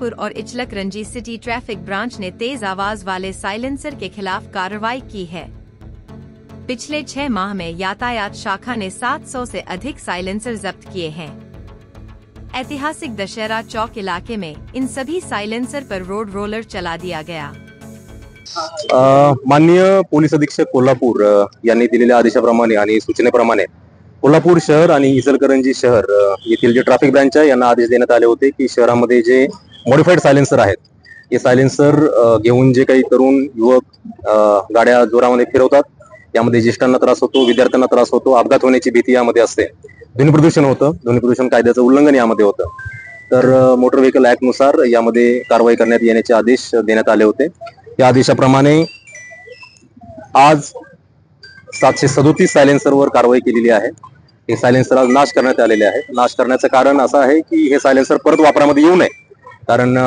कोल्हापुर और इचलक Ranji city traffic branch ने तेज आवाज वाले साइलेंसर के खिलाफ कार्रवाई की है। पिछले 6 माह में यातायात शाखा ने 700 से अधिक साइलेंसर जब्त किए हैं। ऐतिहासिक दशहरा चौक इलाके में इन सभी साइलेंसर पर रोड रोलर चला दिया गया। माननीय पोलीस अधीक्षक कोल्हापूर यांनी दिलेल्या आदेशाप्रमाणे आणि सूचनेप्रमाणे कोल्हापूर शहर आणि इचलकरंजी शहर येथील जे ट्रॅफिक ब्रांच आहे यांना आदेश देण्यात आले होते की शहरामध्ये जे मॉडिफाईड सायलेन्सर आहेत हे सायलेन्सर घेऊन जे काही तरुण युवक गाड्या जोरामध्ये फिरवतात, यामध्ये ज्येष्ठांना त्रास होतो, विद्यार्थ्यांना त्रास होतो, अपघात होण्याची भीती यामध्ये असते, ध्वनी प्रदूषण होतं, ध्वनी प्रदूषण कायद्याचं उल्लंघन यामध्ये होतं। तर मोटर व्हेकल ऍक्ट नुसार यामध्ये कारवाई करण्यात येण्याचे आदेश देण्यात आले होते। त्या आदेशाप्रमाणे आज 737 सायलेन्सरवर कारवाई केलेली आहे। हे सायलेन्सर आज नाश करण्यात आलेले आहेत। नाश करण्याचं कारण असं आहे की हे सायलेन्सर परत वापरामध्ये येऊ नये, कारण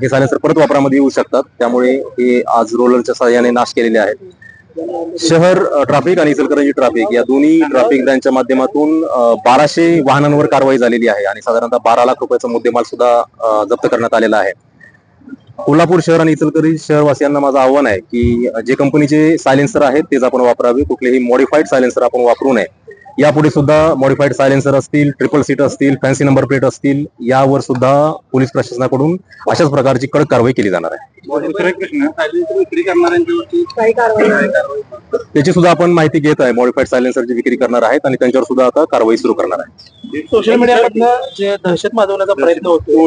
हे सायलेन्सर परत वापरामध्ये येऊ शकतात, त्यामुळे हे आज रोलरच्या सहाय्याने नाश केलेले आहेत। शहर ट्रॅफिक आणि इचलकरंजी ट्रॅफिक या दोन्ही ट्रॅफिक ब्रांचच्या माध्यमातून 1200 वाहनांवर कारवाई झालेली आहे आणि साधारणतः 12 लाख रुपयाचा मुद्देमाल सुद्धा जप्त करण्यात आलेला आहे। कोल्हापूर शहर आणि इचलकरंजी शहरवासियांना माझं आव्हान आहे की जे कंपनीचे सायलेन्सर आहेत तेच आपण वापरावे, कुठलेही मॉडिफाईड सायलेन्सर आपण वापरू नये। यापुढे सुद्धा मॉडिफाईड सायलेन्सर असतील, ट्रिपल सीट असतील, फॅन्सी नंबर प्लेट असतील, यावर सुद्धा पोलीस प्रशासनाकडून अशाच प्रकारची कडक कारवाई केली जाणार आहे। त्याची सुद्धा आपण माहिती घेत आहे। मॉडिफाईड सायलेन्सरची विक्री करणार आहेत आणि त्यांच्यावर सुद्धा आता कारवाई सुरू करणार आहे। सोशल मीडियामधनं जे दहशत माजवण्याचा प्रयत्न होतो